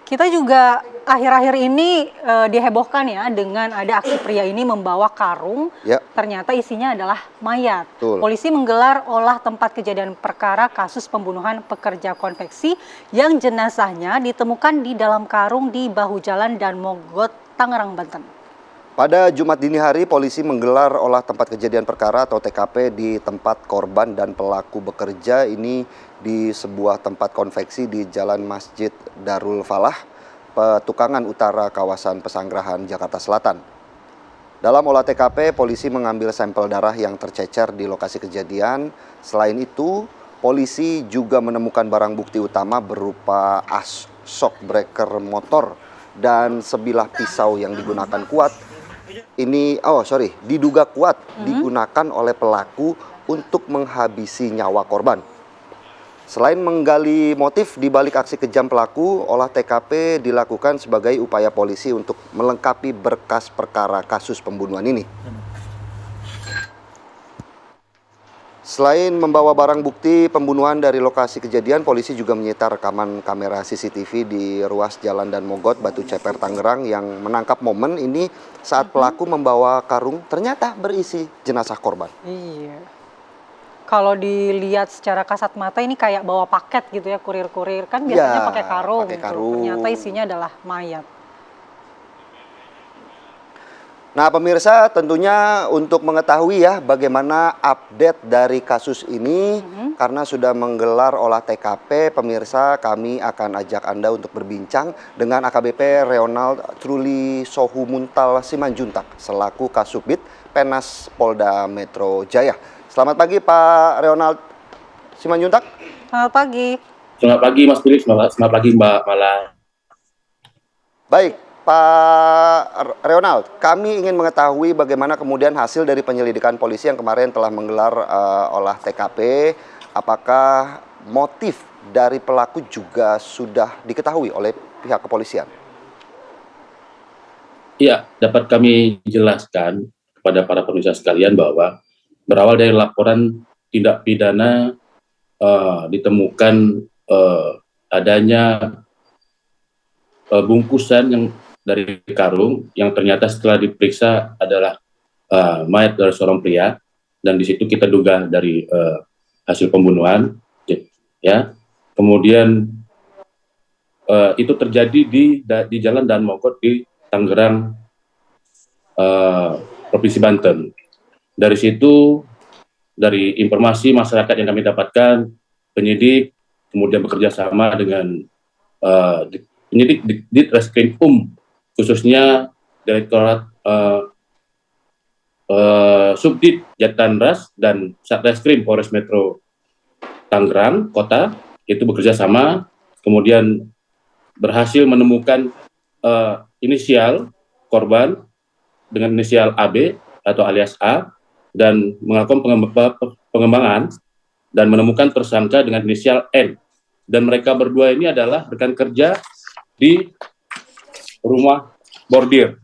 Kita juga akhir-akhir ini dihebohkan ya dengan ada aksi pria ini membawa karung, Ya, ternyata isinya adalah mayat. betul. Polisi menggelar olah tempat kejadian perkara kasus pembunuhan pekerja konveksi yang jenazahnya ditemukan di dalam karung di bahu jalan dan Mogot, Tangerang, Banten. Pada Jumat dini hari, polisi menggelar olah tempat kejadian perkara atau TKP di tempat korban dan pelaku bekerja ini di sebuah tempat konveksi di Jalan Masjid Darul Falah, Petukangan Utara, kawasan Pesanggerahan, Jakarta Selatan. Dalam olah TKP, polisi mengambil sampel darah yang tercecer di lokasi kejadian. Selain itu, polisi juga menemukan barang bukti utama berupa shock breaker motor dan sebilah pisau yang digunakan kuat. Diduga kuat digunakan oleh pelaku untuk menghabisi nyawa korban. Selain menggali motif di balik aksi kejam pelaku, olah TKP dilakukan sebagai upaya polisi untuk melengkapi berkas perkara kasus pembunuhan ini. Selain membawa barang bukti pembunuhan dari lokasi kejadian, polisi juga menyita rekaman kamera CCTV di ruas Jalan dan Mogot, Batu Ceper, Tangerang yang menangkap momen ini saat pelaku membawa karung ternyata berisi jenazah korban. Iya. Kalau dilihat secara kasat mata ini kayak bawa paket gitu ya, kurir-kurir kan biasanya Ya, pakai karung. pakai Tuh. karung. Ternyata isinya adalah mayat. Nah, pemirsa, tentunya untuk mengetahui ya bagaimana update dari kasus ini, karena sudah menggelar olah TKP, pemirsa, kami akan ajak Anda untuk berbincang dengan AKBP Reonald Truli Sohu Muntal Simanjuntak selaku Kasubit Penas Polda Metro Jaya. Selamat pagi Pak Reonald Simanjuntak. Selamat pagi. Selamat pagi Mas Billy, selamat pagi Mbak Mala. Baik, Pak Reonald, kami ingin mengetahui bagaimana kemudian hasil dari penyelidikan polisi yang kemarin telah menggelar olah TKP. Apakah motif dari pelaku juga sudah diketahui oleh pihak kepolisian? Iya, dapat kami jelaskan kepada para pemirsa sekalian bahwa berawal dari laporan tindak pidana ditemukan adanya bungkusan yang dari karung yang ternyata setelah diperiksa adalah mayat dari seorang pria, dan di situ kita duga dari hasil pembunuhan, ya. Kemudian itu terjadi di Jalan Dan Mogot di Tangerang, Provinsi Banten. Dari situ, dari informasi masyarakat yang kami dapatkan, penyidik kemudian bekerja sama dengan penyidik di Reskrim khususnya Direktorat Subdit Jatanras dan Satreskrim Polres Metro Tangerang Kota itu bekerja sama, kemudian berhasil menemukan inisial korban dengan inisial AB atau alias A, dan melakukan pengembangan dan menemukan tersangka dengan inisial N. Dan mereka berdua ini adalah rekan kerja di rumah bordir,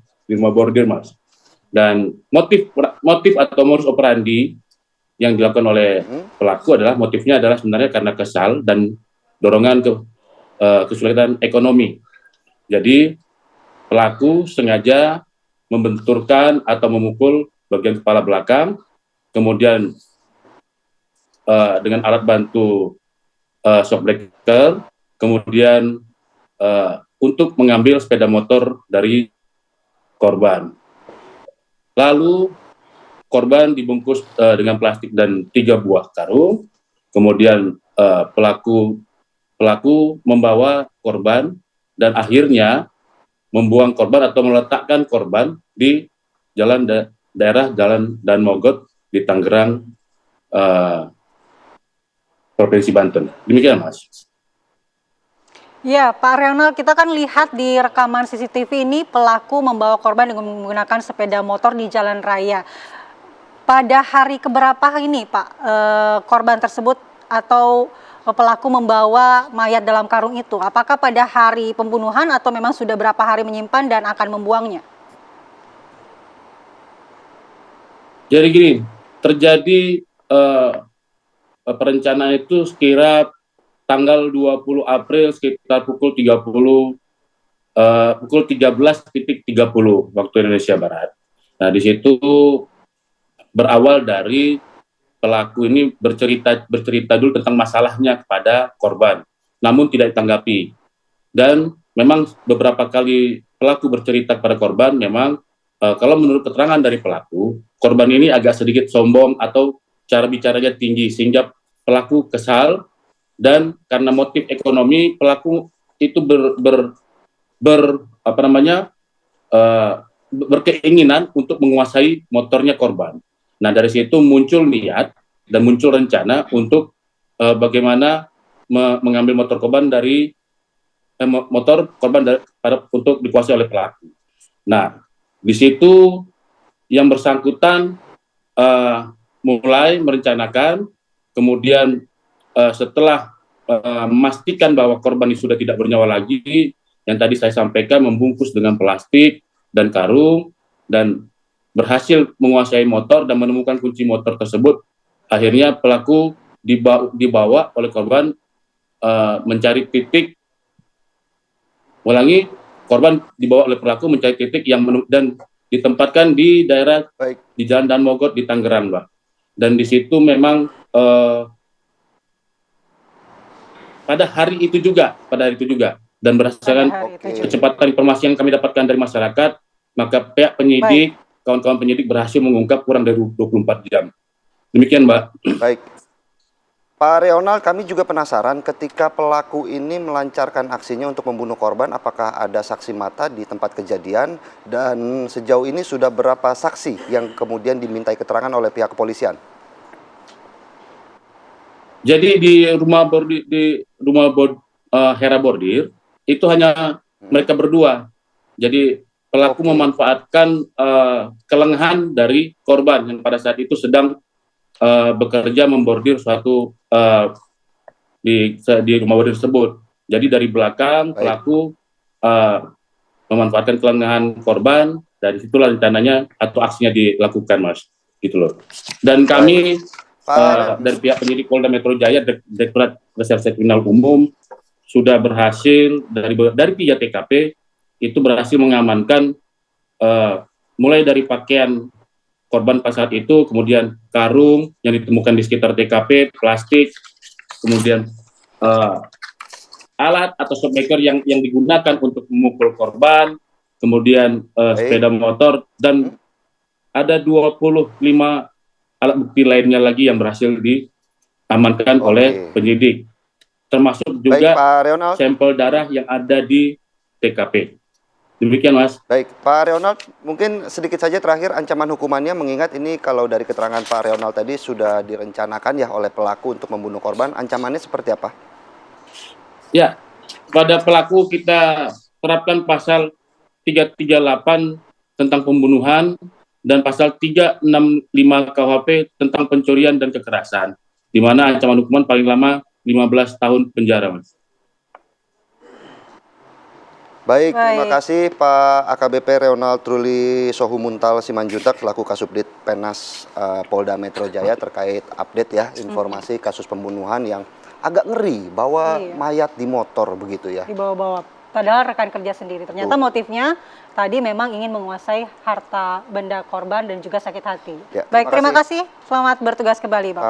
Mas. Dan motif atau modus operandi yang dilakukan oleh pelaku motifnya adalah sebenarnya karena kesal dan dorongan kesulitan ekonomi. Jadi pelaku sengaja membenturkan atau memukul bagian kepala belakang, kemudian dengan alat bantu shock breaker, kemudian untuk mengambil sepeda motor dari korban. Lalu korban dibungkus dengan plastik dan 3 buah karung. Kemudian pelaku membawa korban dan akhirnya membuang korban atau meletakkan korban di daerah Jalan Dan Mogot di Tangerang, Provinsi Banten. Demikian, Mas. Ya, Pak Reonald, kita kan lihat di rekaman CCTV ini pelaku membawa korban dengan menggunakan sepeda motor di jalan raya. Pada hari keberapa ini, Pak, korban tersebut atau pelaku membawa mayat dalam karung itu? Apakah pada hari pembunuhan atau memang sudah berapa hari menyimpan dan akan membuangnya? Jadi gini, terjadi perencanaan itu sekira tanggal 20 April sekitar pukul 30 pukul 13.30 waktu Indonesia Barat. Nah, di situ berawal dari pelaku ini bercerita dulu tentang masalahnya kepada korban, namun tidak ditanggapi. Dan memang beberapa kali pelaku bercerita kepada korban, memang kalau menurut keterangan dari pelaku, korban ini agak sedikit sombong atau cara bicaranya tinggi, sehingga pelaku kesal, dan karena motif ekonomi pelaku itu berkeinginan untuk menguasai motornya korban. Nah, dari situ muncul niat dan muncul rencana untuk bagaimana mengambil motor korban untuk dikuasai oleh pelaku. Nah, di situ yang bersangkutan mulai merencanakan, kemudian setelah memastikan bahwa korban ini sudah tidak bernyawa lagi, yang tadi saya sampaikan, membungkus dengan plastik dan karung, dan berhasil menguasai motor dan menemukan kunci motor tersebut. Akhirnya pelaku dibawa oleh korban mencari titik. Ulangi, korban dibawa oleh pelaku mencari titik dan ditempatkan di daerah di Jalan Dan Mogot di Tangerang, Mbak. Dan di situ memang pada hari itu juga dan berdasarkan kecepatan informasi yang kami dapatkan dari masyarakat, maka pihak penyidik, kawan-kawan penyidik berhasil mengungkap kurang dari 24 jam. Demikian, Mbak. Baik. Pak Reonald, kami juga penasaran ketika pelaku ini melancarkan aksinya untuk membunuh korban, apakah ada saksi mata di tempat kejadian, dan sejauh ini sudah berapa saksi yang kemudian dimintai keterangan oleh pihak kepolisian? Jadi di rumah Hera Bordir itu hanya mereka berdua. Jadi pelaku memanfaatkan kelengahan dari korban yang pada saat itu sedang bekerja membordir suatu di rumah bordir tersebut. Jadi dari belakang pelaku memanfaatkan kelengahan korban, dari situlah rencananya atau aksinya dilakukan, Mas, gitu loh. Dan kami dari pihak penyidik Polda Metro Jaya, Direktorat Reserse Kriminal Umum, sudah berhasil dari 3 TKP itu berhasil mengamankan mulai dari pakaian korban pada saat itu, kemudian karung yang ditemukan di sekitar TKP, plastik, kemudian alat atau shopmaker yang digunakan untuk memukul korban, kemudian sepeda motor, dan ada 25 alat bukti lainnya lagi yang berhasil diamankan oleh penyidik, termasuk juga sampel darah yang ada di TKP. Demikian, Mas. Baik, Pak Reonald, mungkin sedikit saja terakhir ancaman hukumannya, mengingat ini kalau dari keterangan Pak Reonald tadi sudah direncanakan ya oleh pelaku untuk membunuh korban, ancamannya seperti apa? Ya, pada pelaku kita terapkan pasal 338 tentang pembunuhan dan pasal 365 KUHP tentang pencurian dan kekerasan, di mana ancaman hukuman paling lama 15 tahun penjara, Mas. Baik, terima kasih Pak AKBP Reonald Truli Sohumuntal Simanjuntak, selaku Kasubdit Penas Polda Metro Jaya, terkait update ya informasi kasus pembunuhan yang agak ngeri, bahwa mayat di motor begitu ya. Dibawa-bawa, padahal rekan kerja sendiri. Ternyata motifnya tadi memang ingin menguasai harta benda korban dan juga sakit hati. Ya, baik, terima kasih. Selamat bertugas kembali, Bapak.